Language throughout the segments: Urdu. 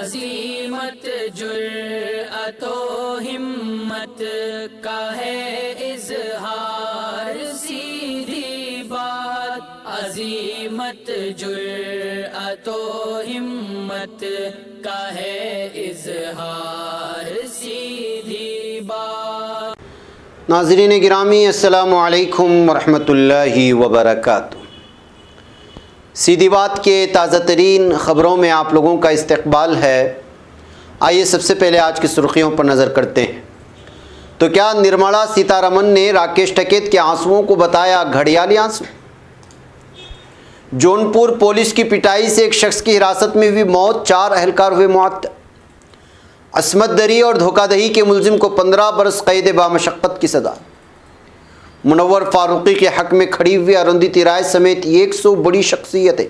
عزیمت جرأت و ہمت کا ہے اظہار، سیدھی بات عزیمت جرأت و ہمت کا ہے اظہار، سیدھی بات۔ ناظرین گرامی، السلام علیکم ورحمۃ اللہ وبرکاتہ۔ سیدھی بات کے تازہ ترین خبروں میں آپ لوگوں کا استقبال ہے۔ آئیے سب سے پہلے آج کی سرخیوں پر نظر کرتے ہیں۔ تو کیا نرملا سیتارمن نے راکیش ٹکیت کے آنسوؤں کو بتایا گھڑیالی آنسو؟ جونپور پولیس کی پٹائی سے ایک شخص کی حراست میں ہوئی موت، 4 اہلکار ہوئے معطل۔ عصمت دری اور دھوکہ دہی کے ملزم کو 15 برس قید بامشقت کی سزا۔ منور فاروقی کے حق میں کھڑی ہوئی اروندھتی رائے سمیت 100 بڑی شخصیتیں۔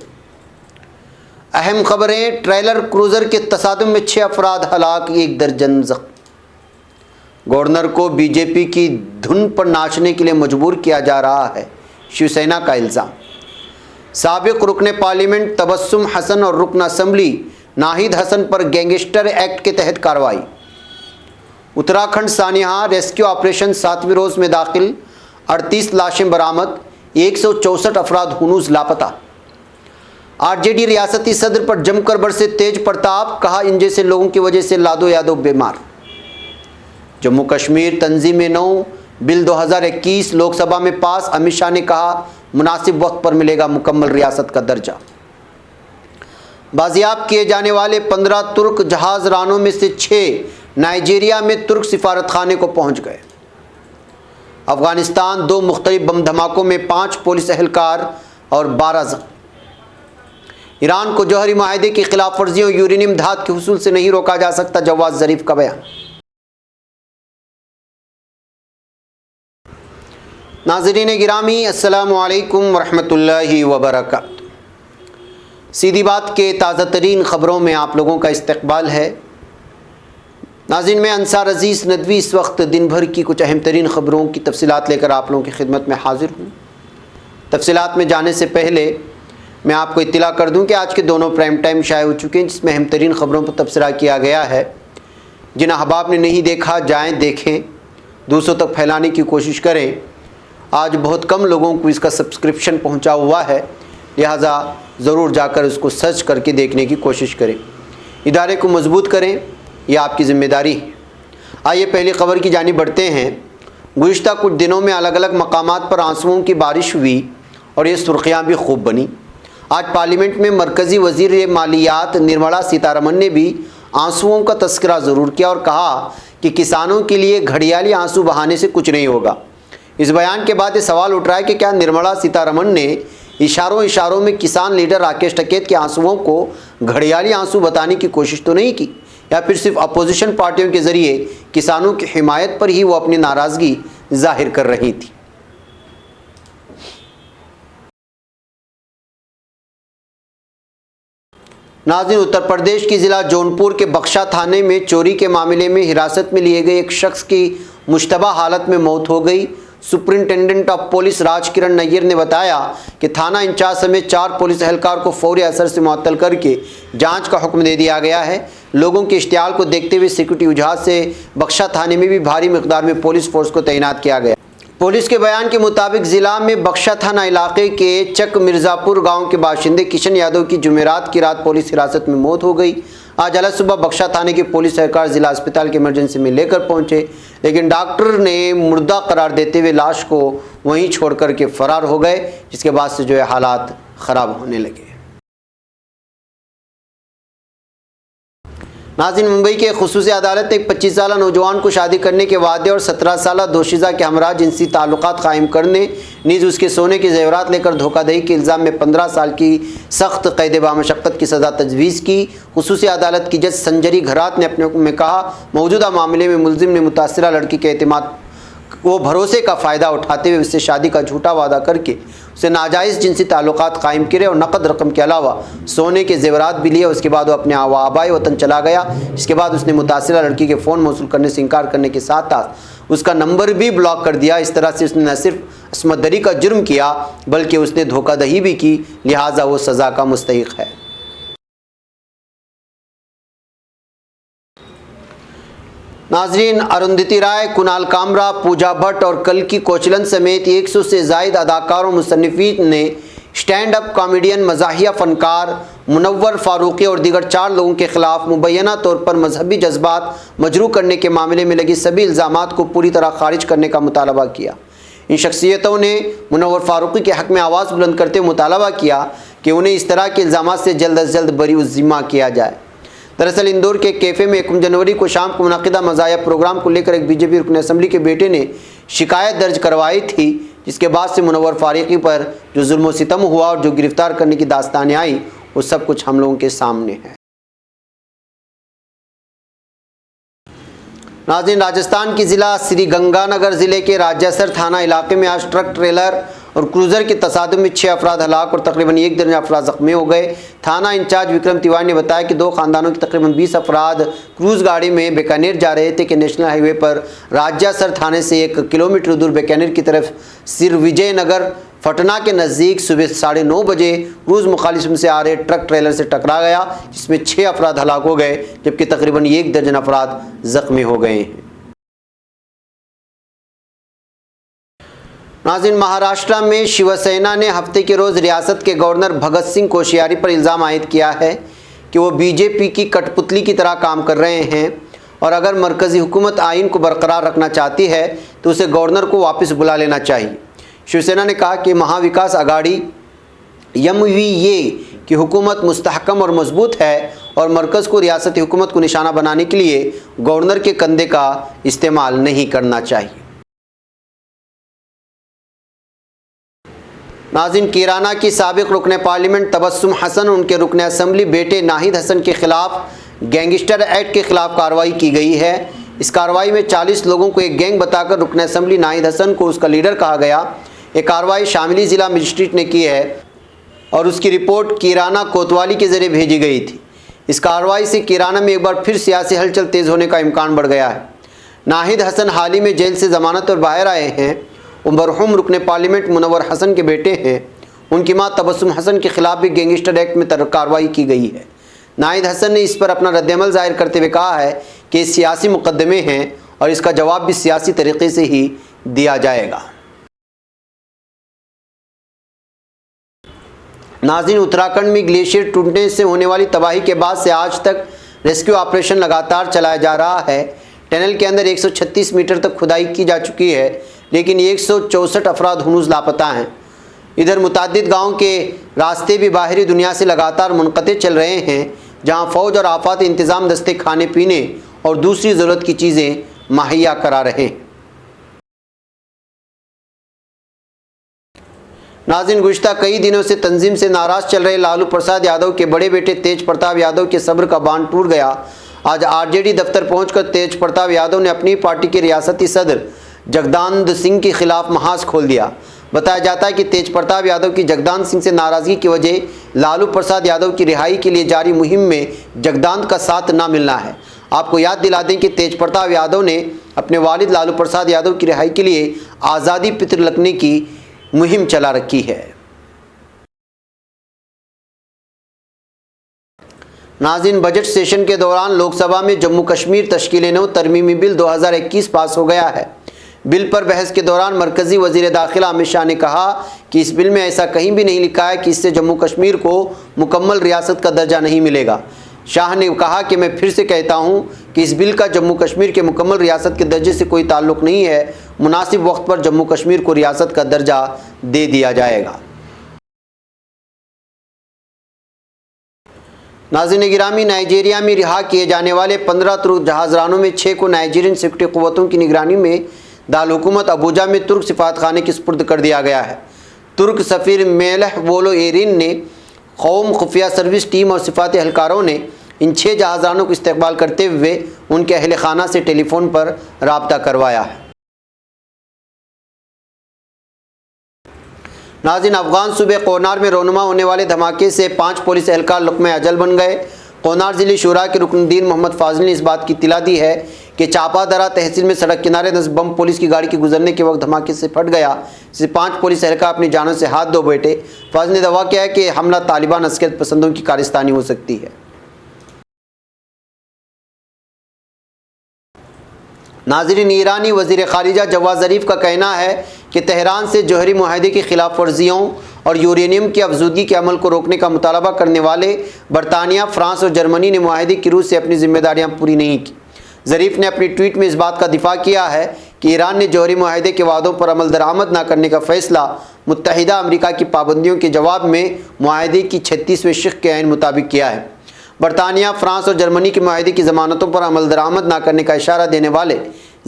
اہم خبریں، ٹریلر کروزر کے تصادم میں 6 افراد ہلاک، 1 درجن زخمی۔ گورنر کو بی جے پی کی دھن پر ناچنے کے لیے مجبور کیا جا رہا ہے، شیو سینا کا الزام۔ سابق رکن پارلیمنٹ تبسم حسن اور رکن اسمبلی ناہید حسن پر گینگسٹر ایکٹ کے تحت کارروائی۔ اتراکھنڈ سانحہ ریسکیو آپریشن 7ویں روز میں داخل، 38 لاشیں برآمد، 164 افراد ہنوز لاپتہ۔ آر جے ڈی ریاستی صدر پر جم کر برسے تیز پرتاپ، کہا ان جیسے لوگوں کی وجہ سے لادو یادو بیمار۔ جموں کشمیر تنظیم نو بل 2021 لوک سبھا میں پاس، امت شاہ نے کہا مناسب وقت پر ملے گا مکمل ریاست کا درجہ۔ بازیاب کیے جانے والے 15 ترک جہاز رانوں میں سے 6 نائجیریا میں ترک سفارت خانے کو پہنچ گئے۔ افغانستان 2 مختلف بم دھماکوں میں 5 پولیس اہلکار اور 12 زخمی۔ ایران کو جوہری معاہدے کی خلاف ورزیوں یورینیم دھات کے حصول سے نہیں روکا جا سکتا، جواز ظریف کا بیان۔ ناظرین گرامی، السلام علیکم ورحمۃ اللہ وبرکاتہ۔ سیدھی بات کے تازہ ترین خبروں میں آپ لوگوں کا استقبال ہے۔ ناظرین، میں انصار عزیز ندوی اس وقت دن بھر کی کچھ اہم ترین خبروں کی تفصیلات لے کر آپ لوگوں کی خدمت میں حاضر ہوں۔ تفصیلات میں جانے سے پہلے میں آپ کو اطلاع کر دوں کہ آج کے دونوں پرائم ٹائم شائع ہو چکے ہیں، جس میں اہم ترین خبروں پر تبصرہ کیا گیا ہے۔ جن احباب نے نہیں دیکھا، جائیں دیکھیں، دوسروں تک پھیلانے کی کوشش کریں۔ آج بہت کم لوگوں کو اس کا سبسکرپشن پہنچا ہوا ہے، لہٰذا ضرور جا کر اس کو سرچ کر کے دیکھنے کی کوشش کریں۔ ادارے کو مضبوط کریں، یہ آپ کی ذمہ داری ہے۔ آئیے پہلی خبر کی جانب بڑھتے ہیں۔ گزشتہ کچھ دنوں میں الگ الگ مقامات پر آنسوؤں کی بارش ہوئی اور یہ سرخیاں بھی خوب بنی۔ آج پارلیمنٹ میں مرکزی وزیر مالیات نرملا سیتارمن نے بھی آنسوؤں کا تذکرہ ضرور کیا اور کہا کہ کسانوں کے لیے گھڑیالی آنسو بہانے سے کچھ نہیں ہوگا۔ اس بیان کے بعد یہ سوال اٹھ رہا ہے کہ کیا نرملا سیتارمن نے اشاروں میں کسان لیڈر راکیش ٹکیت کے آنسوؤں کو گھڑیالی آنسو بتانے کی کوشش تو نہیں کی، یا پھر صرف اپوزیشن پارٹیوں کے ذریعے کسانوں کی حمایت پر ہی وہ اپنی ناراضگی ظاہر کر رہی تھی۔ ناظرین، اتر پردیش کی ضلع جونپور کے بخشا تھانے میں چوری کے معاملے میں حراست میں لیے گئے ایک شخص کی مشتبہ حالت میں موت ہو گئی۔ سپرنٹینڈنٹ آف پولیس راج کرن نیر نے بتایا کہ تھانہ انچارج سمیت 4 پولیس اہلکار کو فوری اثر سے معطل کر کے جانچ کا حکم دے دیا گیا ہے۔ لوگوں کے اشتعال کو دیکھتے ہوئے سیکورٹی وجوہات سے بخشا تھانے میں بھی بھاری مقدار میں پولیس فورس کو تعینات کیا گیا۔ پولیس کے بیان کے مطابق ضلع میں بخشا تھانہ علاقے کے چک مرزا پور گاؤں کے باشندے کشن یادو کی جمعرات کی رات پولیس حراست میں موت ہو گئی۔ آج اعلی صبح بخشا تھانے کے پولیس اہلکار ضلع اسپتال کے ایمرجنسی میں لے کر پہنچے، لیکن ڈاکٹر نے مردہ قرار دیتے ہوئے لاش کو وہیں چھوڑ کر کے فرار ہو گئے، جس کے بعد سے حالات خراب ہونے لگے۔ ناظرین، ممبئی کے خصوصی عدالت نے ایک 25 سالہ نوجوان کو شادی کرنے کے وعدے اور 17 سالہ دوشیزہ کے ہمراہ جنسی تعلقات قائم کرنے نیز اس کے سونے کے زیورات لے کر دھوکہ دہی کے الزام میں 15 سال کی سخت قید بامشقت کی سزا تجویز کی۔ خصوصی عدالت کی جج سنجری گھرات نے اپنے حکم میں کہا، موجودہ معاملے میں ملزم نے متاثرہ لڑکی کے اعتماد وہ بھروسے کا فائدہ اٹھاتے ہوئے اس سے شادی کا جھوٹا وعدہ کر کے اسے ناجائز جنسی تعلقات قائم کرے اور نقد رقم کے علاوہ سونے کے زیورات بھی لیے۔ اس کے بعد وہ اپنے آبائی وطن چلا گیا۔ اس کے بعد اس نے متاثرہ لڑکی کے فون موصول کرنے سے انکار کرنے کے ساتھ ساتھ اس کا نمبر بھی بلاک کر دیا۔ اس طرح سے اس نے نہ صرف عصمت دری کا جرم کیا بلکہ اس نے دھوکہ دہی بھی کی، لہٰذا وہ سزا کا مستحق ہے۔ ناظرین، اروندھتی رائے، کنال کامرا، پوجا بھٹ اور کلکی کوچلن سمیت 100 سے زائد اداکاروں مصنفین نے اسٹینڈ اپ کامیڈین، مزاحیہ فنکار منور فاروقی اور دیگر 4 لوگوں کے خلاف مبینہ طور پر مذہبی جذبات مجروح کرنے کے معاملے میں لگی سبھی الزامات کو پوری طرح خارج کرنے کا مطالبہ کیا۔ ان شخصیتوں نے منور فاروقی کے حق میں آواز بلند کرتے ہوئے مطالبہ کیا کہ انہیں اس طرح کے الزامات سے جلد از جلد بری الذمہ کیا جائے۔ دراصل اندور کے کیفے میں 1 جنوری کو شام کو منعقدہ مزاحیہ پروگرام کو لے کر ایک بی جے پی رکن اسمبلی کے بیٹے نے شکایت درج کروائی تھی، جس کے بعد سے منور فاروقی پر جو ظلم و ستم ہوا اور جو گرفتار کرنے کی داستانیں آئیں، وہ سب کچھ ہم لوگوں کے سامنے ہے۔ ناظرین، راجستھان کی ضلع سری گنگا نگر ضلع کے راجاسر تھانہ علاقے میں آج ٹرک، ٹریلر اور کروزر کے تصادم میں 6 افراد ہلاک اور تقریباً 1 درجن افراد زخمی ہو گئے۔ تھانہ انچارج وکرم تیواری نے بتایا کہ 2 خاندانوں کے تقریباً 20 افراد کروز گاڑی میں بیکانیر جا رہے تھے کہ نیشنل ہائی وے پر راجاسر تھانے سے 1 کلومیٹر دور بیکانیر کی طرف سر وجے نگر پٹنہ کے نزدیک صبح 9:30 بجے کروز مخالف سے آ رہے ٹرک ٹریلر سے ٹکرا گیا، جس میں 6 افراد ہلاک ہو گئے جبکہ تقریباً 1 درجن افراد زخمی ہو گئے ہیں۔ ناظرین، مہاراشٹرا میں شیو سینا نے ہفتے کے روز ریاست کے گورنر بھگت سنگھ کوشیاری پر الزام عائد کیا ہے کہ وہ بی جے پی کی کٹ پتلی کی طرح کام کر رہے ہیں اور اگر مرکزی حکومت آئین کو برقرار رکھنا چاہتی ہے تو اسے گورنر کو واپس بلا لینا چاہیے۔ شیو سینا نے کہا کہ مہا وکاس اگاڑی MVA کی حکومت مستحکم اور مضبوط ہے اور مرکز کو ریاستی حکومت کو نشانہ بنانے کے لیے گورنر کے کندھے کا استعمال نہیں کرنا چاہیے۔ ناظرین، کیرانہ کی سابق رکن پارلیمنٹ تبسم حسن اور ان کے رکن اسمبلی بیٹے ناہید حسن کے خلاف گینگسٹر ایکٹ کے خلاف کارروائی کی گئی ہے۔ اس کارروائی میں 40 لوگوں کو ایک گینگ بتا کر رکن اسمبلی ناہید حسن کو اس کا لیڈر کہا گیا۔ یہ کارروائی شاملی ضلع مجسٹریٹ نے کی ہے اور اس کی رپورٹ کیرانہ کوتوالی کے ذریعے بھیجی گئی تھی۔ اس کارروائی سے کیرانہ میں ایک بار پھر سیاسی ہلچل تیز ہونے کا امکان بڑھ گیا ہے۔ ناہید حسن حال ہی میں جیل سے ضمانت پر باہر آئے ہیں۔ وہ مرحوم رکن پارلیمنٹ منور حسن کے بیٹے ہیں۔ ان کی ماں تبسم حسن کے خلاف بھی گینگسٹر ایکٹ میں کارروائی کی گئی ہے۔ ناہید حسن نے اس پر اپنا رد عمل ظاہر کرتے ہوئے کہا ہے کہ یہ سیاسی مقدمے ہیں اور اس کا جواب بھی سیاسی طریقے سے ہی دیا جائے گا۔ ناظرین، اتراکھنڈ میں گلیشیئر ٹوٹنے سے ہونے والی تباہی کے بعد سے آج تک ریسکیو آپریشن لگاتار چلایا جا رہا ہے۔ ٹنل کے اندر 136 میٹر تک کھدائی کی جا چکی ہے، لیکن 164 افراد ہنوز لاپتہ ہیں۔ ادھر متعدد گاؤں کے راستے بھی باہری دنیا سے لگاتار منقطع چل رہے ہیں، جہاں فوج اور آفات انتظام دستے کھانے پینے اور دوسری ضرورت کی چیزیں مہیا کرا رہے ہیں۔ ناظرین، گزشتہ کئی دنوں سے تنظیم سے ناراض چل رہے لالو پرساد یادو کے بڑے بیٹے تیج پرتاپ یادو کے صبر کا باندھ ٹوٹ گیا۔ آج RJD دفتر پہنچ کر تیج پرتاپ یادو نے اپنی پارٹی کے ریاستی صدر جگدان سنگھ کے خلاف محاذ کھول دیا۔ بتایا جاتا ہے کہ تیج پرتاپ یادو کی جگدان سنگھ سے ناراضگی کی وجہ لالو پرساد یادو کی رہائی کے لیے جاری مہم میں جگدان کا ساتھ نہ ملنا ہے۔ آپ کو یاد دلا دیں کہ تیج پرتاپ یادو نے اپنے والد لالو پرساد یادو کی رہائی کے لیے آزادی پتر لکھنے کی مہم چلا رکھی ہے۔ ناظرین، بجٹ سیشن کے دوران لوک سبھا میں جموں کشمیر تشکیل نو ترمیمی بل 2021 پاس ہو گیا ہے۔ بل پر بحث کے دوران مرکزی وزیر داخلہ امت شاہ نے کہا کہ اس بل میں ایسا کہیں بھی نہیں لکھا ہے کہ اس سے جموں کشمیر کو مکمل ریاست کا درجہ نہیں ملے گا۔ شاہ نے کہا کہ میں پھر سے کہتا ہوں کہ اس بل کا جموں کشمیر کے مکمل ریاست کے درجے سے کوئی تعلق نہیں ہے۔ مناسب وقت پر جموں کشمیر کو ریاست کا درجہ دے دیا جائے گا۔ ناظرین گرامی، نائجیریا میں رہا کیے جانے والے 15 ترک جہاز رانوں میں 6 کو نائجیرین سیکورٹی قوتوں کی نگرانی میں دارالحکومت ابوجا میں ترک سفارتخانے کے سپرد کر دیا گیا ہے۔ ترک سفیر میلح وولو ایرین نے قوم خفیہ سروس ٹیم اور سفارتی اہلکاروں نے ان 6 جہاز رانوں کو استقبال کرتے ہوئے ان کے اہل خانہ سے ٹیلی فون پر رابطہ کروایا ہے۔ ناظرین، افغان صوبے قونار میں رونما ہونے والے دھماکے سے 5 پولیس اہلکار لقمہ اجل بن گئے۔ قونار ضلع شورا کے رکن الدین محمد فاضل نے اس بات کی اطلاع دی ہے کہ چاپا درہ تحصیل میں سڑک کنارے نصب بم پولیس کی گاڑی کے گزرنے کے وقت دھماکے سے پھٹ گیا، جس سے 5 پولیس اہلکار اپنی جانوں سے ہاتھ دھو بیٹھے۔ فاضل نے دعویٰ کیا ہے کہ حملہ طالبان عسکریت پسندوں کی کارستانی ہو سکتی ہے۔ ناظرین، ایرانی وزیر خارجہ جواد ظریف کا کہنا ہے کہ تہران سے جوہری معاہدے کی خلاف ورزیوں اور یورینیم کی افزودگی کے عمل کو روکنے کا مطالبہ کرنے والے برطانیہ، فرانس اور جرمنی نے معاہدے کی روح سے اپنی ذمہ داریاں پوری نہیں کی۔ ظریف نے اپنی ٹویٹ میں اس بات کا دفاع کیا ہے کہ ایران نے جوہری معاہدے کے وعدوں پر عمل درآمد نہ کرنے کا فیصلہ متحدہ امریکہ کی پابندیوں کے جواب میں معاہدے کی 36ویں شق کے عین مطابق کیا ہے۔ برطانیہ، فرانس اور جرمنی کے معاہدے کی ضمانتوں پر عمل درآمد نہ کرنے کا اشارہ دینے والے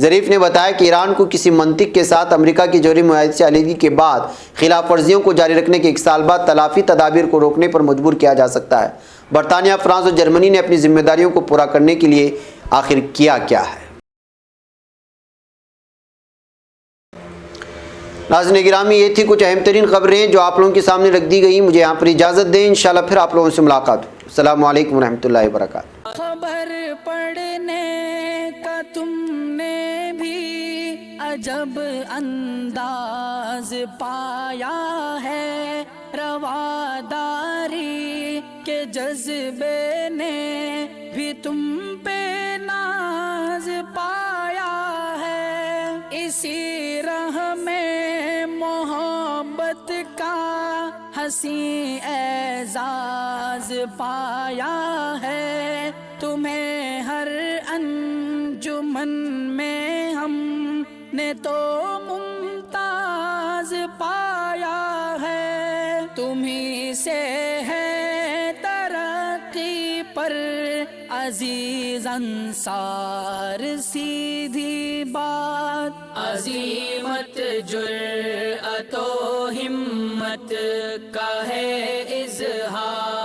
ظریف نے بتایا کہ ایران کو کسی منطق کے ساتھ امریکہ کی جوہری معاہدے سے علیحدگی کے بعد خلاف ورزیوں کو جاری رکھنے کے 1 سال بعد تلافی تدابیر کو روکنے پر مجبور کیا جا سکتا ہے۔ برطانیہ، فرانس اور جرمنی نے اپنی ذمہ داریوں کو پورا کرنے کے لیے آخر کیا ہے؟ ناظرین گرامی، یہ تھی کچھ اہم ترین خبریں جو آپ لوگوں کے سامنے رکھ دی گئی۔ مجھے یہاں پر اجازت دیں، انشاءاللہ پھر آپ لوگوں سے ملاقات ہو۔ السلام علیکم ورحمۃ اللہ وبرکاتہ۔ خبر پڑھنے کا تم نے بھی عجب انداز پایا ہے، رواداری کے جذبے نے بھی تم پہ ناز پایا ہے، اسی راہ میں محبت کا حسین اعزاز پایا ہے، تمہیں ہر انجمن میں ہم نے تو ممتاز پایا ہے، تمہیں سے ہے ترقی پر عزیز انصار، سیدھی بات عظیمت جرأت و ہمت کا ہے اظہار۔